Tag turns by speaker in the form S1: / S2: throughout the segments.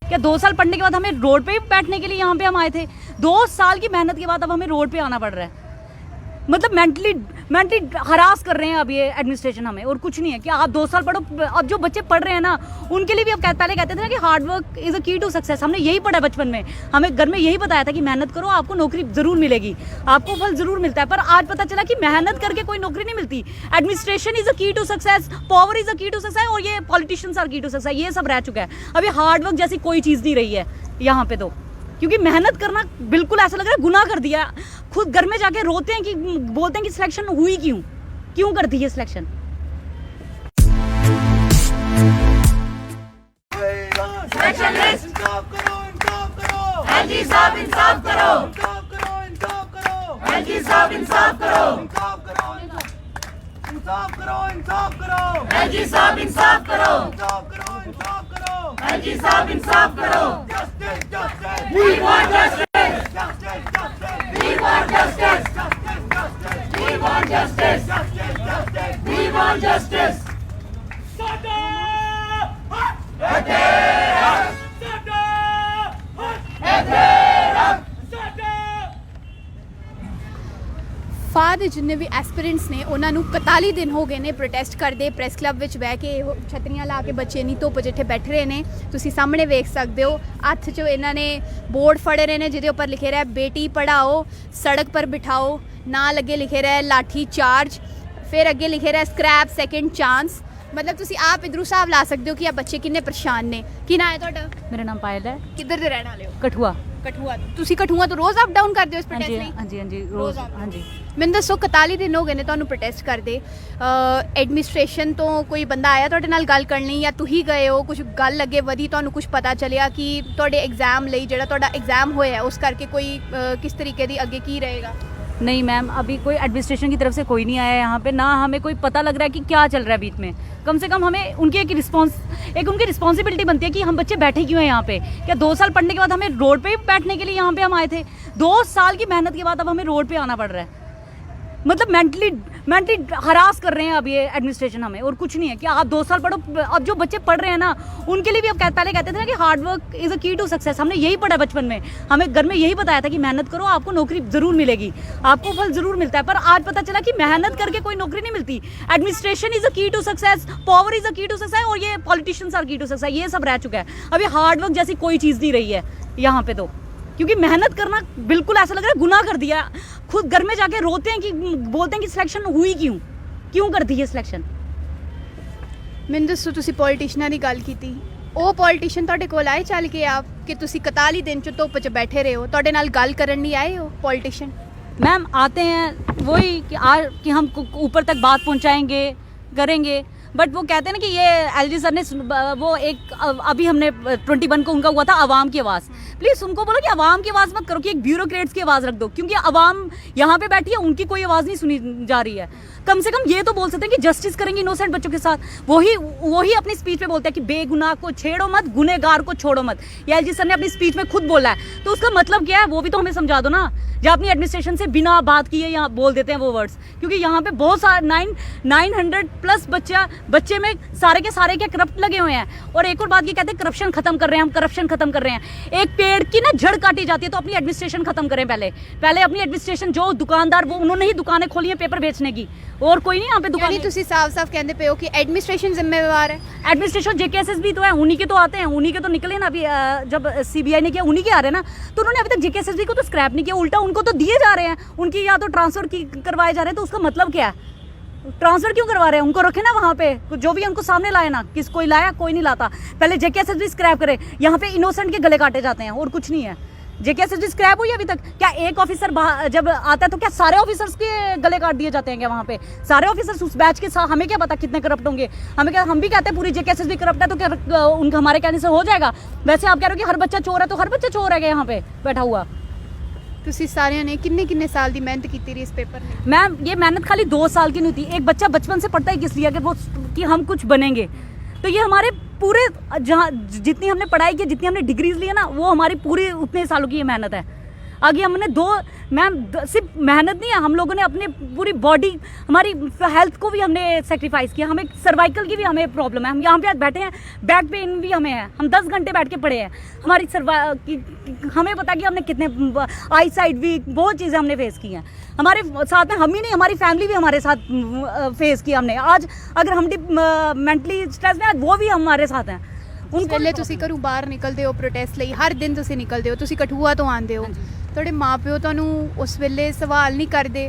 S1: क्या 2 साल पढ़ने के बाद हमें रोड पे बैठने के लिए यहाँ पे हम आए थे? 2 साल की मेहनत के बाद अब हमें रोड पे आना पड़ रहा है। मतलब मेंटली हरास कर रहे हैं अब ये एडमिनिस्ट्रेशन हमें, और कुछ नहीं है कि आप 2 साल पढ़ो। अब जो बच्चे पढ़ रहे हैं ना, उनके लिए भी अब पहले कहते थे ना कि hard work is a key to success. हमने यही पढ़ा बचपन में, हमें घर में यही बताया था कि मेहनत करो, आपको नौकरी ज़रूर मिलेगी, आपको फल ज़रूर मिलता है। पर आज पता चला कि मेहनत करके कोई नौकरी नहीं मिलती। Administration is a key to success, power is a key to success, और ये politicians are key to success, ये सब रह चुका है। अब ये हार्ड वर्क जैसी कोई चीज़ नहीं रही है यहाँ पे तो, क्योंकि मेहनत करना बिल्कुल ऐसा लग रहा है गुनाह कर दिया। खुद घर में जाके रोते हैं कि बोलते हैं कि सिलेक्शन हुई क्यों कर दी है सिलेक्शन।
S2: सिलेक्शन लिस्ट इंसाफ करो एलजी साहब, इंसाफ करो एलजी साहब, इंसाफ करो एलजी साहब, इंसाफ करो एलजी साहब, इंसाफ करो। We want justice. We want justice. We want justice. We want justice.
S3: ਫਾਦ ਜਿੰਨੇ ਵੀ ਐਸਪੀਰੈਂਟਸ ਨੇ ਉਹਨਾਂ ਨੂੰ 41 ਦਿਨ ਹੋ ਗਏ ਨੇ ਪ੍ਰੋਟੈਸਟ ਕਰਦੇ ਪ੍ਰੈਸ ਕਲੱਬ ਵਿੱਚ ਬਹਿ ਕੇ ਛਤਰੀਆਂ ਲਾ ਕੇ ਬੱਚੇ ਨਹੀਂ ਧੁੱਪ ਜਿੱਥੇ ਬੈਠੇ ਰਹੇ ਨੇ। ਤੁਸੀਂ ਸਾਹਮਣੇ ਵੇਖ ਸਕਦੇ ਹੋ ਹੱਥ 'ਚ ਇਹਨਾਂ ਨੇ ਬੋਰਡ ਫੜੇ ਰਹੇ ਨੇ ਜਿਹਦੇ ਉੱਪਰ ਲਿਖੇ ਰਿਹਾ ਬੇਟੀ ਪੜ੍ਹਾਓ ਸੜਕ ਪਰ ਬਿਠਾਓ, ਨਾਲ ਅੱਗੇ ਲਿਖੇ ਰਿਹਾ ਲਾਠੀ ਚਾਰਜ, ਫਿਰ ਅੱਗੇ ਲਿਖੇ ਰਿਹਾ ਸਕ੍ਰੈਪ ਸੈਕਿੰਡ ਚਾਂਸ। मतलब ਤੁਸੀਂ ਆਪ ਇਧਰੋਂ ਹਿਸਾਬ ਲਾ ਸਕਦੇ ਹੋ ਕਿ ਆ ਬੱਚੇ ਕਿੰਨੇ ਪਰੇਸ਼ਾਨ ਨੇ। ਕੀ ਨਾਂ ਹੈ ਤੁਹਾਡਾ?
S1: मेरा नाम पायल है,
S3: ਕਿੱਧਰ ਦੇ ਰਹਿਣ ਵਾਲੇ ਹੋ?
S1: कठुआ।
S3: ਕਠੂਆ ਤੋਂ। ਤੁਸੀਂ ਕਠੂਆ ਤੋਂ ਰੋਜ਼ ਅਪ ਡਾਊਨ ਕਰਦੇ ਹੋ ਇਸ
S1: हाँ
S3: ਪ੍ਰੋਟੈਸਟ
S1: जी
S3: ਲਈ?
S1: हाँ जी हाँ जी रोज हाँ जी।
S3: ਮੈਨੂੰ ਦੱਸੋ 41 ਦਿਨ ਹੋ ਗਏ ਨੇ ਤੁਹਾਨੂੰ ਪ੍ਰੋਟੈਸਟ ਕਰਦੇ, ਐਡਮਿਨਿਸਟ੍ਰੇਸ਼ਨ ਤੋਂ ਕੋਈ ਬੰਦਾ ਆਇਆ ਤੁਹਾਡੇ ਨਾਲ ਗੱਲ ਕਰਨ ਲਈ, ਜਾਂ ਤੁਸੀਂ ਗਏ ਹੋ ਕੁਝ ਗੱਲ ਅੱਗੇ ਵਧੀ, ਤੁਹਾਨੂੰ ਕੁਝ ਪਤਾ ਚੱਲਿਆ ਕਿ ਤੁਹਾਡੇ ਐਗਜ਼ਾਮ ਲਈ ਜਿਹੜਾ ਤੁਹਾਡਾ ਐਗਜ਼ਾਮ ਹੋਇਆ ਉਸ ਕਰਕੇ ਕੋਈ ਕਿਸ ਤਰੀਕੇ ਦੀ ਅੱਗੇ ਕੀ ਰਹੇਗਾ?
S1: नहीं मैम, अभी कोई एडमिनिस्ट्रेशन की तरफ से कोई नहीं आया यहाँ पे, ना हमें कोई पता लग रहा है कि क्या चल रहा है बीच में। कम से कम हमें उनकी उनकी रिस्पॉन्सिबिलिटी बनती है कि हम बच्चे बैठे क्यों हैं यहाँ पे। क्या 2 साल पढ़ने के बाद हमें रोड पे बैठने के लिए यहाँ पे हम आए थे? 2 साल की मेहनत के बाद अब हमें रोड पे आना पड़ रहा है। मतलब मेंटली हरास कर रहे हैं अब ये एडमिनिस्ट्रेशन हमें, और कुछ नहीं है कि आप 2 साल पढ़ो। अब जो बच्चे पढ़ रहे हैं ना, उनके लिए भी अब पहले कहते थे ना कि hard work is a key to success. हमने यही पढ़ा बचपन में, हमें घर में यही बताया था कि मेहनत करो, आपको नौकरी ज़रूर मिलेगी, आपको फल ज़रूर मिलता है। पर आज पता चला कि मेहनत करके कोई नौकरी नहीं मिलती। Administration is a key to success, power is a key to success, और ये politicians are key to success, ये सब रह चुका है। अब ये हार्ड वर्क जैसी कोई चीज़ नहीं रही है यहाँ पे तो, क्योंकि मेहनत करना बिल्कुल ऐसा लग रहा है गुनाह कर दिया। खुद घर में जाके रोते हैं कि बोलते हैं कि सिलेक्शन हुई क्यों कर दी है सिलेक्शन।
S3: ਮੈਨੂੰ ਦੱਸੋ ਤੁਸੀਂ ਪੋਲੀਟੀਸ਼ੀਅਨਾਂ ਦੀ ਗੱਲ ਕੀਤੀ, ਉਹ ਪੋਲੀਟੀਸ਼ੀਅਨ ਤੁਹਾਡੇ ਕੋਲ ਆਏ ਚੱਲ ਕੇ ਆਪ ਕਿ ਤੁਸੀਂ 41 ਦਿਨ ਚ ਧੁੱਪ 'ਚ ਬੈਠੇ ਰਹੇ ਹੋ, ਤੁਹਾਡੇ ਨਾਲ ਗੱਲ ਕਰਨ ਨਹੀਂ ਆਏ ਹੋ पॉलिटिशियन?
S1: मैम आते हैं वही कि हम ऊपर तक बात पहुंचाएंगे करेंगे, बट वो कहते हैं ना कि ये एलजी सर ने वो एक अभी हमने 21 को उनका हुआ था आवाम की आवाज़। प्लीज़ उनको बोलो कि आवाम की आवाज़ मत करो, कि एक ब्यूरोक्रेट्स की आवाज़ रख दो, क्योंकि आवाम यहाँ पे बैठी है, उनकी कोई आवाज़ नहीं सुनी जा रही है। कम से कम ये तो बोल सकते हैं कि जस्टिस करेंगे इनोसेंट बच्चों के साथ। वही अपनी स्पीच में बोलते हैं कि बेगुनाह को छेड़ो मत, गुनहगार को छोड़ो मत। ये एलजी सर ने अपनी स्पीच में खुद बोला है, तो उसका मतलब क्या है वो भी तो हमें समझा दो ना। जो अपनी एडमिनिस्ट्रेशन से बिना बात किए यहाँ बोल देते हैं वो वर्ड्स, क्योंकि यहाँ पे बहुत सारे 900+ बच्चे में सारे के सारे क्या करप्ट लगे हुए हैं। और एक और बात ये कहते हैं करप्शन खत्म कर रहे हैं, हम करप्शन खत्म कर रहे हैं। एक पेड़ की ना जड़ काटी जाती है तो अपनी एडमिनिस्ट्रेशन खत्म करें पहले अपनी एडमिनिस्ट्रेशन। जो दुकानदार वो उन्होंने ही दुकानें खोली हैं पेपर बेचने की, और कोई नहीं यहाँ पे दुकान।
S3: ਤੁਸੀਂ ਸਾਫ਼-ਸਾਫ਼ ਕਹਿੰਦੇ ਪਏ ਹੋ ਕਿ ਐਡਮਿਨਿਸਟ੍ਰੇਸ਼ਨ ਜ਼ਿੰਮੇਵਾਰ है।
S1: एडमिनिस्ट्रेशन जेकेएसएस भी तो है, उन्हीं के तो आते हैं, उन्हीं के तो निकले ना। अभी जब सीबीआई ने किया उन्हीं के आ रहे हैं ना, तो उन्होंने अभी तक जेकेएसएस को तो स्क्रैप नहीं किया, उल्टा उनको तो दिए जा रहे हैं, उनकी या तो ट्रांसफर करवाए जा रहे हैं। तो उसका मतलब क्या है? ट्रांसफर क्यों करवा रहे हैं? उनको रखे ना वहाँ पे, जो भी उनको सामने लाए ना। कोई लाया, कोई नहीं लाता। पहले जेकेएसएस भी स्क्रैप करे, यहाँ पे इनोसेंट के गले काटे जाते हैं, और कुछ नहीं है। जेकेएसएस भी स्क्रैप हुई अभी तक? क्या एक ऑफिसर जब आता है तो क्या सारे ऑफिसर्स के गले काट दिए जाते हैं क्या वहाँ पे? सारे ऑफिसर्स उस बैच के साथ, हमें क्या पता कितने करप्ट होंगे? हमें क्या, हम भी कहते हैं पूरी जेकेएसएस भी करप्ट है, तो क्या उनका हमारे कहने से हो जाएगा? वैसे आप कह रहे हो कि हर बच्चा चोर है, तो हर बच्चा चोर है क्या यहाँ पे बैठा हुआ?
S3: ਤੁਸੀਂ ਸਾਰਿਆਂ ਨੇ ਕਿੰਨੇ ਸਾਲ ਦੀ ਮਿਹਨਤ ਕੀਤੀ ਰਹੀ ਇਸ पेपर में?
S1: मैम ये मेहनत खाली 2 साल की नहीं होती। एक बच्चा बचपन से पढ़ता है किस लिए? कि हम कुछ बनेंगे। तो ये हमारे पूरे जहाँ जितनी हमने पढ़ाई की, जितनी हमने डिग्रीज ली है ना, वो हमारी पूरी उतने सालों की ये मेहनत है। आगे हमने सिर्फ मेहनत नहीं है, हम लोगों ने अपने पूरी बॉडी, हमारी हेल्थ को भी हमने सेक्रीफाइस किया। हमें सर्वाइकल की भी हमें प्रॉब्लम है, हम यहाँ पे आज बैठे हैं, बैक पेन भी हमें है, हम 10 घंटे बैठ के पड़े हैं। हमारी हमें पता कि हमने कितने आई साइड वीक बहुत चीज़ें हमने फेस की हैं। हमारे साथ में हम ही नहीं, हमारी फैमिली भी हमारे साथ फेस किया हमने। आज अगर हम मेंटली स्ट्रेस में, वो भी हमारे साथ हैं।
S3: उनको ਵੇਲੇ ਤੁਸੀਂ ਘਰੋਂ ਬਾਹਰ ਨਿਕਲਦੇ ਹੋ ਪ੍ਰੋਟੈਸਟ ਲਈ, ਹਰ ਦਿਨ ਤੁਸੀਂ ਨਿਕਲਦੇ ਹੋ, ਤੁਸੀਂ ਕਠੂਆ ਤੋਂ ਆਉਂਦੇ ਹੋ, ਤੁਹਾਡੇ ਮਾਪਿਓ ਤੁਹਾਨੂੰ ਉਸ ਵੇਲੇ ਸਵਾਲ ਨਹੀਂ ਕਰਦੇ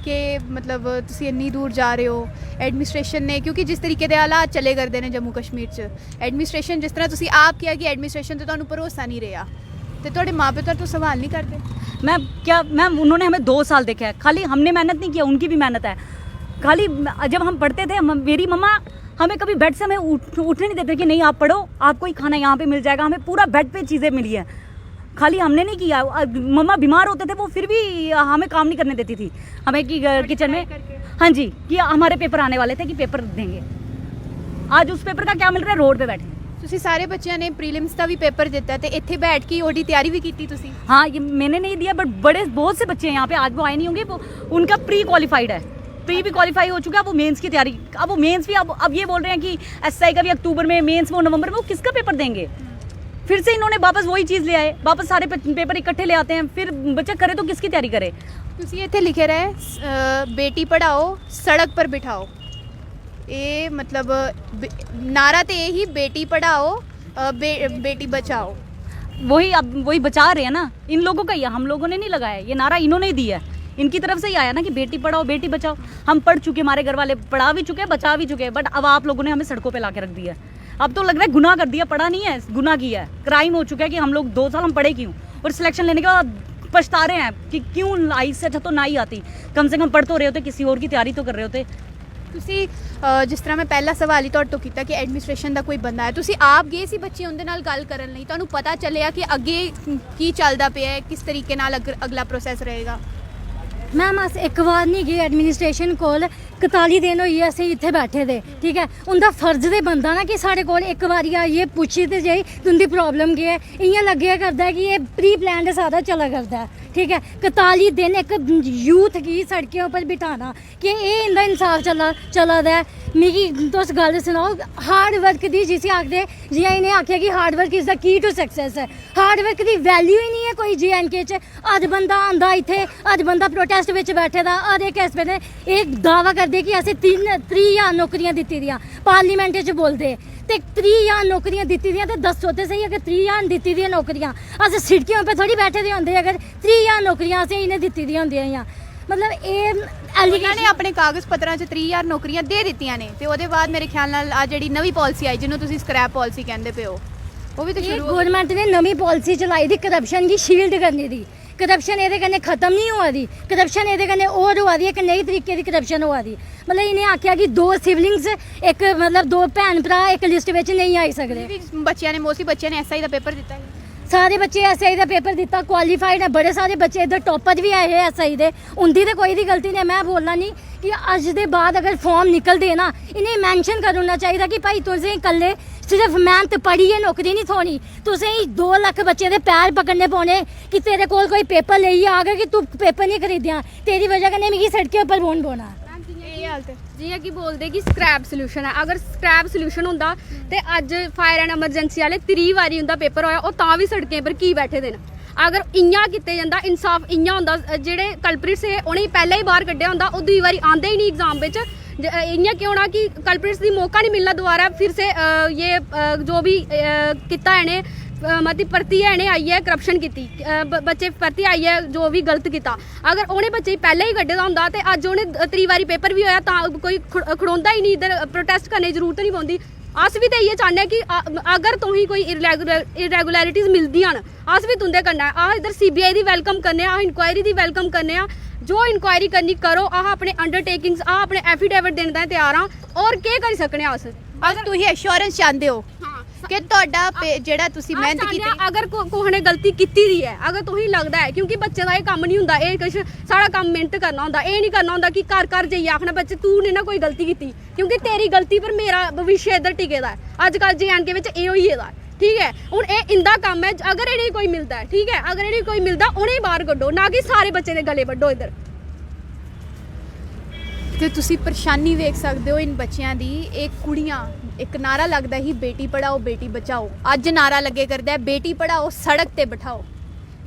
S3: ਕਿ ਮਤਲਬ ਤੁਸੀਂ ਇੰਨੀ ਦੂਰ ਜਾ ਰਹੇ ਹੋ? ਐਡਮਿਨਿਸਟ੍ਰੇਸ਼ਨ ਨੇ, ਕਿਉਂਕਿ ਜਿਸ ਤਰੀਕੇ ਦੇ ਹਾਲਾਤ ਚੱਲੇ ਕਰਦੇ ਨੇ ਜੰਮੂ ਕਸ਼ਮੀਰ 'ਚ, ਐਡਮਿਨਿਸਟ੍ਰੇਸ਼ਨ ਜਿਸ ਤਰ੍ਹਾਂ ਤੁਸੀਂ ਆਪ ਕਿਹਾ ਕਿ ਐਡਮਿਨਿਸਟ੍ਰੇਸ਼ਨ ਤੇ ਤੁਹਾਨੂੰ ਭਰੋਸਾ ਨਹੀਂ ਰਿਹਾ, ਤੇ ਤੁਹਾਡੇ ਮਾਪਿਓ ਤੁਹਾਡੇ ਤੋਂ ਸਵਾਲ नहीं करते?
S1: मैम उन्होंने हमें 2 साल देखा है, खाली हमने मेहनत नहीं किया, उनकी भी मेहनत है। खाली जब हम पढ़ते थे, मेरी मम्मा हमें कभी बेड से हमें उठने नहीं देते कि नहीं आप पढ़ो, आपको ही खाना यहाँ पे मिल जाएगा। हमें पूरा बेड पे चीज़ें मिली है, खाली हमने नहीं किया। मम्मा बीमार होते थे, वो फिर भी हमें काम नहीं करने देती थी हमें कि किचन में, हाँ जी, कि हमारे पेपर आने वाले थे कि पेपर देंगे। आज उस पेपर का क्या मिल रहा है? रोड पे बैठे।
S3: ਤੁਸੀਂ ਸਾਰੇ ਬੱਚਿਆਂ ਨੇ ਪ੍ਰੀਲਿਮਸ ਦਾ ਵੀ ਪੇपर ਦਿੱਤਾ ਤੇ ਇੱਥੇ बैठ के ओडी तैयारी भी की ਤੁਸੀਂ?
S1: हाँ, ये मैंने नहीं दिया, बट बहुत से बच्चे हैं यहाँ पे, आज वो आए नहीं होंगे, वो उनका प्री क्वालिफाइड है, प्री भी क्वालिफाई हो चुका है, वो मेंस की तैयारी। अब वो मेंस भी अब ये बोल रहे हैं कि एसआई का भी अक्टूबर में, मेंस वो नवंबर में, वो किसका पेपर देंगे? फिर से इन्होंने वापस वही चीज़ ले आए, वापस सारे पेपर इकट्ठे ले आते हैं, फिर बच्चा करे तो किसकी तैयारी करे?
S3: ਤੁਸੀਂ ਇੱਥੇ ਲਿਖੇ ਰਹੇ बेटी पढ़ाओ सड़क पर बिठाओ, ये मतलब नारा तो यही बेटी पढ़ाओ बेटी बचाओ।
S1: वही बचा रहे हैं ना, इन लोगों का ही है, हम लोगों ने नहीं लगाया, ये नारा इन्होंने ही दिया है, इनकी तरफ से ही आया ना कि बेटी पढ़ाओ बेटी बचाओ। हम पढ़ चुके, हमारे घर वाले पढ़ा भी चुके हैं, बचा भी चुके हैं, बट अब आप लोगों ने हमें सड़कों पे ला के रख दिया है। अब तो लग रहा है गुनाह कर दिया, पढ़ा नहीं है, गुनाह किया है, क्राइम हो चुका है कि हम लोग 2 साल हम पढ़े क्यों, और सिलेक्शन लेने के बाद पछता रहे हैं कि क्यों आई से अच्छा तो ना ही आती, कम से कम पढ़ तो रहे होते, किसी और की तैयारी तो कर रहे होते।
S3: ਤੁਸੀਂ ਜਿਸ ਤਰ੍ਹਾਂ ਮੈਂ ਪਹਿਲਾ ਸਵਾਲ ਹੀ ਤੁਹਾਡੇ ਤੋਂ ਕੀਤਾ ਕਿ ਐਡਮਿਨਿਸਟ੍ਰੇਸ਼ਨ ਦਾ ਕੋਈ ਬੰਦਾ ਹੈ, ਤੁਸੀਂ ਆਪ ਗਏ ਸੀ ਬੱਚੇ ਉਹਦੇ ਨਾਲ ਗੱਲ ਕਰਨ ਲਈ, ਤੁਹਾਨੂੰ ਪਤਾ ਚੱਲਿਆ ਕਿ ਅੱਗੇ ਕੀ ਚੱਲਦਾ ਪਿਆ ਹੈ, ਕਿਸ ਤਰੀਕੇ ਨਾਲ ਅਗਲਾ ਪ੍ਰੋਸੈਸ ਰਹੇਗਾ?
S4: मैम अस एक बार नहीं गए एडमिनिस्ट्रेशन कोल, 41 दिन होई असें इत्थे बैठे दे, ठीक है। उनका फर्ज दे बनदा ना कि साढ़े कोल एक बारी आइए पूछी ते जाई तुंदी प्रॉब्लम केह् है। इ'यां लग्गेआ करदा है कि ये प्री प्लान सारा चला करदा है, ठीक है। 41 दिन एक यूथ गी सड़कें उप्पर बिठाना कि एह् इंदा इंसाफ चला दा है। मिगी तुस गल्ल सनाओ, हार्ड वर्क दी जिसी आखदे, जि'यां इ'नें आखेआ कि hard work is the key to success है, हार्ड वर्क दी वैल्यू ही नहीं है कोई JNK च। अज बंदा आंदा इत्थे, अज बंदा प्रोटेस्ट विच बैठे दा, हर एक इस वेले एक दावा करदे कि असें 30,000 नौकरियां दित्ती दियां, पार्लीमेंट च बोलदे ते 30,000 नौकरियां दित्ती दियां, ते दस्सो ते सही अगर 30,000 दित्ती दियां नौकरियां अस सिड़कें पर थोड़ी बैठे दे होंदे, अगर 30,000 नौकरियां असें इन्हें दित्ती दियां होंदियां। मतलब ਇਹ
S3: ਉਹਨਾਂ ਨੇ ਆਪਣੇ ਕਾਗਜ਼ ਪੱਤਰਾਂ 'ਚ 30,000 ਨੌਕਰੀਆਂ ਦੇ ਦਿੱਤੀਆਂ ਨੇ, ਤੇ ਉਹਦੇ ਬਾਅਦ ਮੇਰੇ ਖਿਆਲ ਨਾਲ ਆ ਜਿਹੜੀ ਨਵੀਂ ਪਾਲਿਸੀ ਆਈ ਜਿਹਨੂੰ ਤੁਸੀਂ ਸਕ੍ਰੈਪ ਪਾਲਿਸੀ ਕਹਿੰਦੇ ਪਏ ਹੋ, ਉਹ ਵੀ ਤਾਂ ਸ਼ੁਰੂ
S4: गौरमेंट ने नवी पॉलिसी चलाई दी करप्शन की शील्ड करने दी। करप्शन ये कन्नै खत्म नहीं होआ दी, करप्शन ये कन्नै होर होआ दी, एक नई तरीके की करप्शन होआ दी। मतलब इन्हें आख्या कि 2 सिबलिंग्स एक मतलब 2 भैन भरा एक लिस्ट में नहीं आई सकते।
S3: ਬੱਚਿਆਂ ਨੇ ਮੋਸਟਲੀ ਬੱਚਿਆਂ ਨੇ SI ਦਾ ਪੇਪਰ ਦਿੱਤਾ ਹੈ,
S4: सारे बच्चे SI का पेपर दिता, क्वालीफाइड है, बड़े सारे बच्चे इधर टॉपर भी आए हैं SI दे, उनकी तो कोई दी गलती नहीं। मैं बोलना नहीं कि अज दे बाद अगर फॉर्म निकलते ना, इन्हें मैंशन करना चाहिए कि भाई तुसें कल्ले सिर्फ मेहनत पढ़िए नौकरी नहीं थोनी, तुसें 2 लाख बच्चे दे पैर पकड़ने पौने कि तेरे कोल कोई पेपर लेइयै आ गया कि तू पेपर नहीं खरीदिया, तेरी वजह कन्नै मिगी सड़कें उप्पर बौन पौना।
S5: जियां कि बोलते कि स्क्रैप सोल्यूशन है, अगर स्क्रैप सोल्यूशन होंदा ते अज फायर एंड एमरजेंसी वाले 3 बारी उंदा पेपर होया, ओह् तां भी सड़कें पर की बैठे दे न। अगर इ'यां कीते जंदा, इंसाफ इ'यां होंदा, जेह्ड़े कल्प्रिट्स हे उ'नेंगी पैह्ले ही बाहर कड्ढेआ होंदा, ओह् दूई बारी आंदे ही नहीं एग्जाम बिच। इ'यां क्यों होना कि कल्प्रिट्स दी मौका नहीं मिलना दोबारा फिर से ये जो भी कीता इ'नें मतलब परतियै इ'नें आइयै करप्शन कीती, बच्चे परतियै आइयै जो भी गलत कीता। अगर उ'नें बच्चे पैह्ले ही कड्ढे दा होंदा ते अज्ज उ'नें 3 बारी पेपर भी होया तां कोई खड़ोंदा ही नहीं, इधर प्रोटेस्ट करने की जरूरत नहीं पौंदी। अस भी तो इ'यै चाह्न्ने कि अगर तुसें कोई इरेगुलरिटीज मिलदियां न, अस भी तुं'दे कन्नै, अस इधर CBI दी वेलकम करने आं, अस इंक्वायरी दी वेलकम करने आं, जो इंक्वायरी करनी करो, अस अपने अंडरटेकिंग्स, अस अपने एफिडेविट देने ताईं तैयार आं, और केह् करी सकने अस?
S3: ਅਗਰ ਤੁਸੀਂ ਐਸ਼ੋਰੈਂਸ ਚਾਹੁੰਦੇ ਹੋ कि ਤੁਹਾਡਾ ਜਿਹੜਾ ਤੁਸੀਂ ਮਿਹਨਤ ਕੀਤੀ,
S5: अगर कुसै ने गलती कीती दी है, अगर तुसें लगदा है, क्योंकि बच्चे दा एह् कम्म नहीं हुंदा, एह् किश साढ़ा कम्म मेहनत करना हुंदा, एह् नहीं करना हुंदा कि घर जाइयै आखना बच्चे तू ने ना कोई गलती कीती, क्योंकि तेरी गलती पर मेरा भविष्य इधर टिके दा है। अजकल JNK बिच एह् होई गेदा है, ठीक है हुण ये इंदा काम है अगर इन्हें कोई मिलता है ठीक है अगर इन्हें कोई मिलता उन्हें बाहर कड्डो ना कि सारे बच्चे दे गले वड्डो इधर
S3: ਤੇ ਤੁਸੀਂ ਪਰੇਸ਼ਾਨੀ ਵੇਖ ਸਕਦੇ ਹੋ ਇਨ ਬੱਚਿਆਂ ਦੀ। ਇਹ ਕੁੜੀਆਂ ਇੱਕ ਨਾਰਾ ਲੱਗਦਾ ਹੀ ਬੇਟੀ ਪੜਾਓ ਬੇਟੀ ਬਚਾਓ, ਅੱਜ ਨਾਰਾ ਲੱਗੇ ਕਰਦਾ ਹੈ ਬੇਟੀ ਪੜਾਓ ਸੜਕ ਤੇ ਬਿਠਾਓ।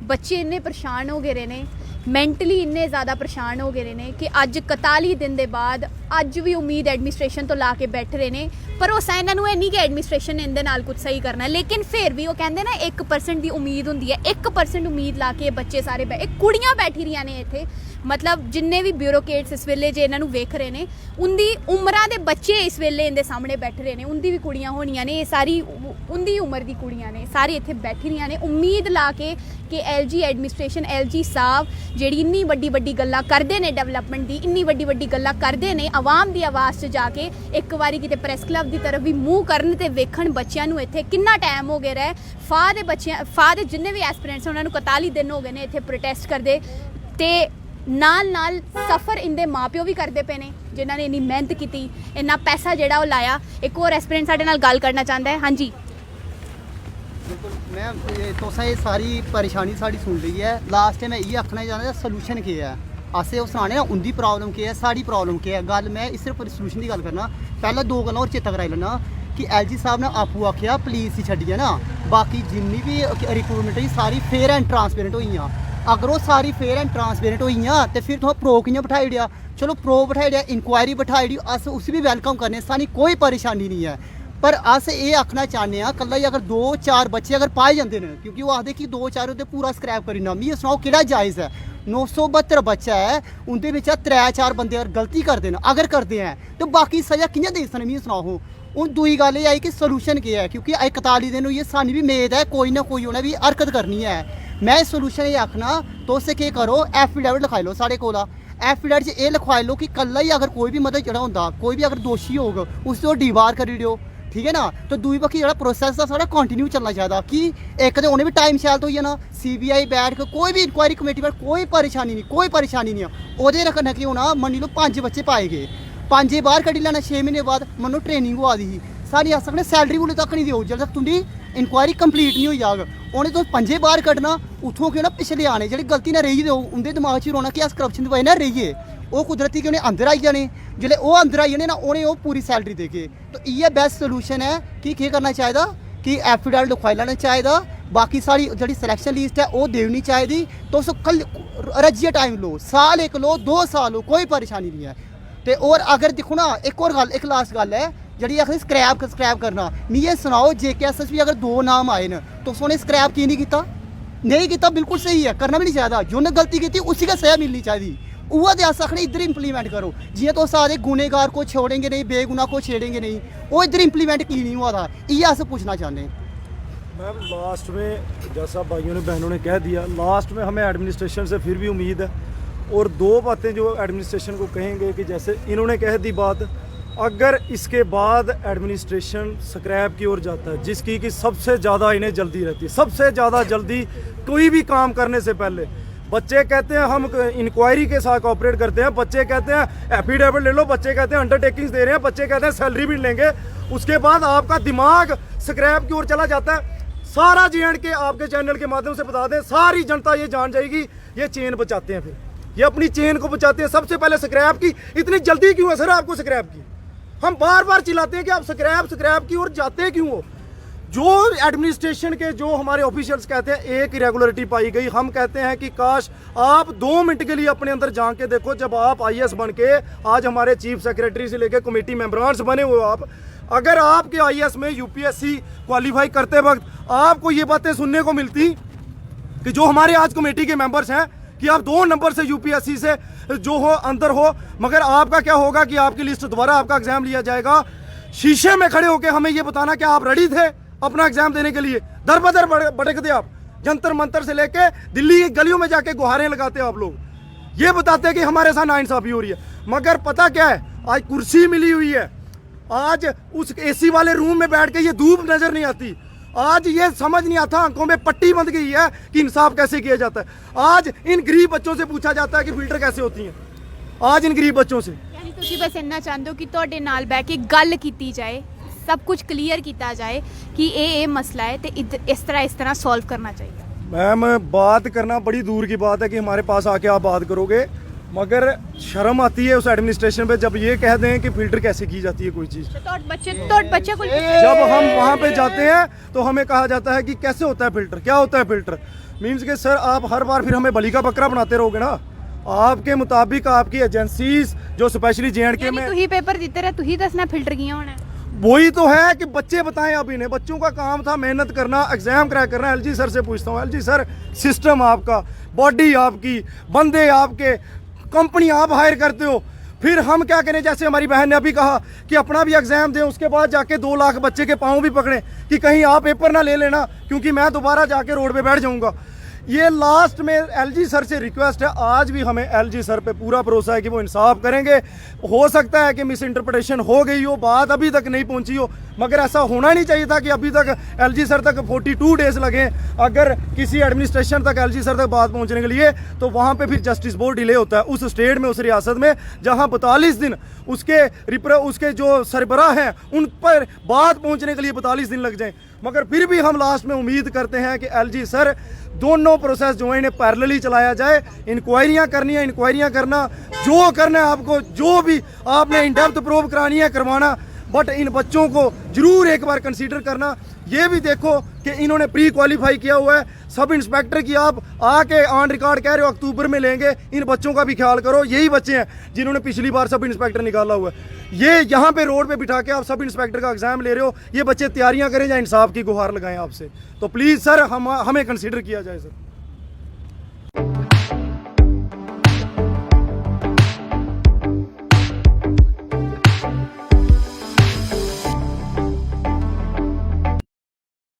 S3: ਬੱਚੇ ਇੰਨੇ ਪਰੇਸ਼ਾਨ ਹੋ ਗਏ ਰਹੇ ਨੇ, ਮੈਂਟਲੀ ਇੰਨੇ ਜ਼ਿਆਦਾ ਪਰੇਸ਼ਾਨ ਹੋ ਗਏ ਰਹੇ ਨੇ ਕਿ ਅੱਜ 41 ਦਿਨ ਦੇ ਬਾਅਦ ਅੱਜ ਵੀ ਉਮੀਦ ਐਡਮਿਨਿਸਟ੍ਰੇਸ਼ਨ ਤੋਂ ਲਾ ਕੇ ਬੈਠ ਰਹੇ ਨੇ। ਭਰੋਸਾ ਇਹਨਾਂ ਨੂੰ ਇਹ ਨਹੀਂ ਕਿ ਐਡਮਿਨਿਸਟ੍ਰੇਸ਼ਨ ਨੇ ਇਹਦੇ ਨਾਲ ਕੁਝ ਸਹੀ ਕਰਨਾ ਹੈ, ਲੇਕਿਨ ਫਿਰ ਵੀ ਉਹ ਕਹਿੰਦੇ ਨਾ 1% ਦੀ ਉਮੀਦ ਹੁੰਦੀ ਹੈ, 1% ਉਮੀਦ ਲਾ ਕੇ ਬੱਚੇ ਸਾਰੇ ਇਹ ਕੁੜੀਆਂ ਬੈਠੀ ਰਹੀਆਂ ਨੇ ਇੱਥੇ। ਮਤਲਬ ਜਿੰਨੇ ਵੀ ਬਿਊਰੋਕਰੇਟਸ ਇਸ ਵੇਲੇ ਜੇ ਇਹਨਾਂ ਨੂੰ ਵੇਖ ਰਹੇ ਨੇ ਉਹਦੀ ਉਮਰਾਂ ਦੇ ਬੱਚੇ ਇਸ ਵੇਲੇ ਇਹਦੇ ਸਾਹਮਣੇ ਬੈਠ ਰਹੇ ਨੇ, ਉਹਦੀ ਵੀ ਕੁੜੀਆਂ ਹੋਣੀਆਂ ਨੇ, ਇਹ ਸਾਰੀ ਉਹਦੀ ਉਮਰ ਦੀ ਕੁੜੀਆਂ ਨੇ, ਸਾਰੇ ਇੱਥੇ ਬੈਠੀ ਰਹੀਆਂ ਨੇ ਉਮੀਦ ਲਾ ਕੇ ਕਿ ਐਲਜੀ ਐਡਮਿਨਿਸਟ੍ਰੇਸ਼ਨ ਐਲਜੀ ਸਾਹਿਬ ਜਿਹੜੀ ਇੰਨੀ ਵੱਡੀ ਵੱਡੀ ਗੱਲਾਂ ਕਰਦੇ ਨੇ ਡਿਵੈਲਪਮੈਂਟ ਦੀ, ਇੰਨੀ ਵੱਡੀ ਵੱਡੀ ਗੱਲਾਂ ਕਰਦੇ ਨੇ ਆਵਾਮ ਦੀ ਆਵਾਜ਼ 'ਚ ਜਾ ਕੇ ਇੱਕ ਵਾਰੀ ਕਿਤੇ ਪ੍ਰੈਸ ਕਲੱਬ ਦੀ ਤਰਫ ਵੀ ਮੂੰਹ ਕਰਨ ਤੇ ਵੇਖਣ ਬੱਚਿਆਂ ਨੂੰ ਇੱਥੇ ਕਿੰਨਾ ਟਾਈਮ ਹੋ ਗਿਆ ਰਹਿ ਫਾਹ ਦੇ ਜਿੰਨੇ ਵੀ ਐਸਪੀਰੈਂਟਸ ਉਹਨਾਂ ਨੂੰ 41 ਦਿਨ ਹੋ ਗਏ ਨੇ ਇੱਥੇ ਪ੍ਰੋਟੈਸਟ ਕਰਦੇ ਤੇ ਨਾਲ ਸਫਰ ਇਹਦੇ ਮਾਪਿਓ ਵੀ ਕਰਦੇ ਪਏ ਨੇ ਜਿਨ੍ਹਾਂ ਨੇ ਇੰਨੀ ਮਿਹਨਤ ਕੀਤੀ, ਇੰਨਾ ਪੈਸਾ ਜਿਹੜਾ ਉਹ ਲਾਇਆ। ਇੱਕ ਹੋਰ ਐਸਪੀਰੈਂਟ ਸਾਡੇ ਨਾਲ ਗੱਲ ਕਰਨਾ ਚਾਹੁੰਦਾ ਹੈ। ਹਾਂਜੀ
S6: बिल्कुल मैम, तुसें ये सारी परेशानी साड़ी सुन ली है। लास्ट टाइम मैं ये आखना चाहना सोल्यूशन केह् है, असें ओह् सनाने ना उंदी प्रॉब्लम केह् है, साड़ी प्रॉब्लम केह् है। गल मैं इस सिर्फ सोल्यूशन की गल करना। पैह्ले दो गल्लां होर चेता कराई लैना कि एलजी साहब ने आपूं आखेआ पुलिस गी छड्डियै ना बाकी जिन्नी भी रिक्रूटमेंट ही सारी फेयर एंड ट्रांसपेरेंट होई। अगर वो सारी फेयर एंड ट्रांसपेरेंट होई ते फिर तुसें प्रो कि'यां बठाई ओड़ेआ? चलो प्रो बठाई ओड़ेआ, इंक्वायरी बठाई ओड़ी, अस उसी भी वेलकम करने, सानूं कोई परेशानी नहीं है। पर अस ये आखना चाहते हैं कल्ला अगर 2-4 बच्चे अगर पाए जाते हैं, क्योंकि वो आखते कि 2-4 उदे पूरा स्क्रैप करी ना, मिगी सनाओ केड़ा जायज़ है? 972 बच्चा है, उनके बिच 3-4 बंदे अगर गलती करते हैं, अगर करते हैं तो बाकी सज़ा कि'यां देई सकने, मिगी सनाओ। हूँ दूई गल ये आई कि सोल्यूशन केह् है, क्योंकि 41 दिन होई सानूं भी मेद है कोई ना कोई उ'नें भी हरकत करनी है। मैं सोल्यूशन ये आखना तुस केह् करो, एफिडेविट लिखाई लो साढ़े कोला। एफिडेविट च एह् लिखवाई लो कि कल्ला ही अगर कोई भी मतलब जेह्ड़ा होंदा कोई भी अगर दोशी होग उसी ओह् डीबार करी ओड़ो, ठीक है ना। तो दूई बक्खी जेह्ड़ा प्रोसैस दा साढ़ा कंटिन्यू चलना चाहिदा कि इक ते उ'नें भी टाइम शैल थ्होई जाना, CBI बैठ के कोई भी इंक्वायरी कमेटी पर कोई परेशानी नहीं, कोई परेशानी नहीं है। ओह्दे रखना कि होना मन्नी लो 5 बच्चे पाए गए, 5 बाहर कड्ढी लैना 6 महीने बाद, मन्नो ट्रेनिंग होआ दी ही सारी, अस आखने सैलरी उल्ले तक नहीं देओ जद तक तुंदी इंक्वायरी कंप्लीट नहीं होई जाग। उ'नें तुस 5 बाहर कड्ढना, उत्थों केह् होना पिछले आने जेह्ड़ी गलती ना रेही दे उं'दे दमाग च रौह्ना कि अस करप्शन दी वजह नाल रेहिए, ओह् कुदरती कि उ'नें अंदर आई जाने, जिसले ओह् अंदर आई जाने ना उ'नें ओह् पूरी सैलरी देगे। तो इ'यै बेस्ट सोल्यूशन है कि केह् करना चाहिदा कि एफिडेविट लिखवाई लैना चाहिदा। बाकी सारी जेह्ड़ी सिलेक्शन लिस्ट है ओह् देनी चाहिदी। तुस कल रज्जियै टाइम लो, साल इक लो 2 साल लो, कोई परेशानी नहीं है। ते और अगर दिक्खो ना एक और गल, एक लास्ट गल है जेह्ड़ी आखदे स्क्रैप करना, मिगी एह् सनाओ JKSS अगर 2 नाम आए न तुस उ'नें स्क्रैप की नहीं कीता? नहीं कीता, बिल्कुल सही है, करना भी नहीं चाहिदा। जिन्नै गलती की उसी गै सज़ा मिलनी चाहिदी। उ'ऐ ते अस आखने इद्धर इंप्लीमेंट करो, जियां तुस आखदे गुनेगार को छोड़ेंगे नहीं, बेगुनाह को छेड़ेंगे नहीं, वो इधर इंप्लीमेंट की नहीं हुआ था, इ'यै अस पूछना चाहते हैं।
S7: मैम लास्ट में जैसा भाइयों ने बहनों ने कह दिया, लास्ट में हमें एडमिनिस्ट्रेशन से फिर भी उम्मीद है। और 2 बातें जो एडमिनिस्ट्रेशन को कहेंगे कि जैसे इन्होंने कह दी बात, अगर इसके बाद एडमिनिस्ट्रेशन स्क्रैप की ओर जाता है जिसकी कि सबसे ज़्यादा इन्हें जल्दी रहती है, सबसे ज़्यादा जल्दी कोई भी काम करने से पहले बच्चे कहते हैं हम इंक्वायरी के साथ ऑपरेट करते हैं, बच्चे कहते हैं एफिडेविट ले लो, बच्चे कहते हैं अंडरटेकिंग्स दे रहे हैं, बच्चे कहते हैं सैलरी भी लेंगे। उसके बाद आपका दिमाग स्क्रैप की ओर चला जाता है। सारा JNK आपके चैनल के माध्यम से बता दें, सारी जनता ये जान जाएगी ये चेन बचाते हैं, फिर ये अपनी चेन को बचाते हैं। सबसे पहले स्क्रैप की इतनी जल्दी क्यों है सर आपको स्क्रैप की? हम बार बार चिल्लाते हैं कि आप स्क्रैप की ओर जाते क्यों हो? जो एडमिनिस्ट्रेशन के जो हमारे ऑफिशियल्स कहते हैं एक इरेगुलरिटी पाई गई, हम कहते हैं कि काश आप 2 मिनट के लिए अपने अंदर झांक के देखो। जब आप IAS बन के आज हमारे चीफ सेक्रेटरी से लेकर कमेटी मेंबरान्स बने हुए आप, अगर आपके IAS में UPSC क्वालिफाई करते वक्त आपको ये बातें सुनने को मिलती कि जो हमारे आज कमेटी के मेंबर्स हैं कि आप 2 नंबर से UPSC से जो हो अंदर हो, मगर आपका क्या होगा कि आपकी लिस्ट दोबारा आपका एग्जाम लिया जाएगा। शीशे में खड़े होकर हमें ये बताना कि आप रेडी थे अपना एग्जाम देने के लिए, दर बदर भटकते आप, जंतर मंतर से लेके दिल्ली की गलियों में जाके गुहारें लगाते आप लोग, ये बताते हैं कि हमारे साथ नाइंसाफी हो रही है। मगर पता क्या है, आज कुर्सी मिली हुई है, आज उस AC वाले रूम में बैठ के ये धूप नजर नहीं आती, आज ये समझ नहीं आता, आंखों में पट्टी बंध गई है कि इंसाफ कैसे किया जाता है। आज इन गरीब बच्चों से पूछा जाता है कि फिल्टर कैसे होती हैं, आज इन गरीब बच्चों से।
S3: ਯਾਨੀ ਤੁਸੀਂ ਬਸ ਇੰਨਾ ਚਾਹੁੰਦੇ ਹੋ ਕਿ ਤੁਹਾਡੇ ਨਾਲ ਬਹਿ ਕੇ ਗੱਲ ਕੀਤੀ ਜਾਏ, सब कुछ क्लीयर किया जाए कि ये मसला है तो इस तरह सॉल्व करना चाहिए।
S7: मैम बात करना बड़ी दूर की बात है कि हमारे पास आके आप बात करोगे, मगर शर्म आती है उस एडमिनिस्ट्रेशन पे जब ये कह दें कि फिल्टर कैसे की जाती है कोई चीज़।
S3: तो बच्चे को
S7: जब हम वहाँ पे जाते हैं तो हमें कहा जाता है कि कैसे होता है फिल्टर, क्या होता है फिल्टर। मीन्स कि सर आप हर बार फिर हमें बलि का बकरा बनाते रहोगे ना। आपके मुताबिक आपकी एजेंसीज जो स्पेशली JNK में
S3: तू ही पेपर देते रहे, तू ही दसना फिल्टर किया होना है।
S7: वही तो है कि बच्चे बताएं। अब इन्हें बच्चों का काम था मेहनत करना, एग्जाम क्रैक करना। LG सर से पूछता हूँ, LG सर सिस्टम आपका, बॉडी आपकी, बंदे आपके, कंपनी आप हायर करते हो, फिर हम क्या करें। जैसे हमारी बहन ने अभी कहा कि अपना भी एग्जाम दें, उसके बाद जाके 2 लाख बच्चे के पाँव भी पकड़ें कि कहीं आप पेपर ना ले लेना क्योंकि मैं दोबारा जाके रोड पे बैठ जाऊंगा। ये लास्ट में LG सर से रिक्वेस्ट है, आज भी हमें LG सर पे पूरा भरोसा है कि वो इंसाफ करेंगे। हो सकता है कि मिस इंटरप्रिटेशन हो गई हो, बात अभी तक नहीं पहुंची हो, मगर ऐसा होना नहीं चाहिए था कि अभी तक LG सर तक 42 डेज लगे। अगर किसी एडमिनिस्ट्रेशन तक LG सर तक बात पहुंचने के लिए तो वहाँ पे फिर जस्टिस बोर्ड डिले होता है उस स्टेट में, उस रियासत में जहाँ 42 दिन उसके जो सरबराह हैं उन पर बात पहुँचने के लिए 42 दिन लग जाएँ। मगर फिर भी हम लास्ट में उम्मीद करते हैं कि LG सर दोनों प्रोसेस जो है इन्हें पैरेलली चलाया जाए। इंक्वायरियाँ करनी है, इंक्वायरियाँ करना, जो करना है आपको, जो भी आपने इन डेप्थ प्रूव करानी है करवाना, बट इन बच्चों को जरूर एक बार कंसीडर करना। ये भी देखो कि इन्होंने प्री क्वालिफाई किया हुआ है। सब इंस्पेक्टर की आप आके ऑन रिकॉर्ड कह रहे हो अक्टूबर में लेंगे, इन बच्चों का भी ख्याल करो। यही बच्चे हैं जिन्होंने पिछली बार सब इंस्पेक्टर निकाला हुआ है। ये यहाँ पे रोड पे बिठा के आप सब इंस्पेक्टर का एग्जाम ले रहे हो। ये बच्चे तैयारियां करें या इंसाफ की गुहार लगाएं आपसे। तो प्लीज़ सर हमें कंसीडर किया जाए सर।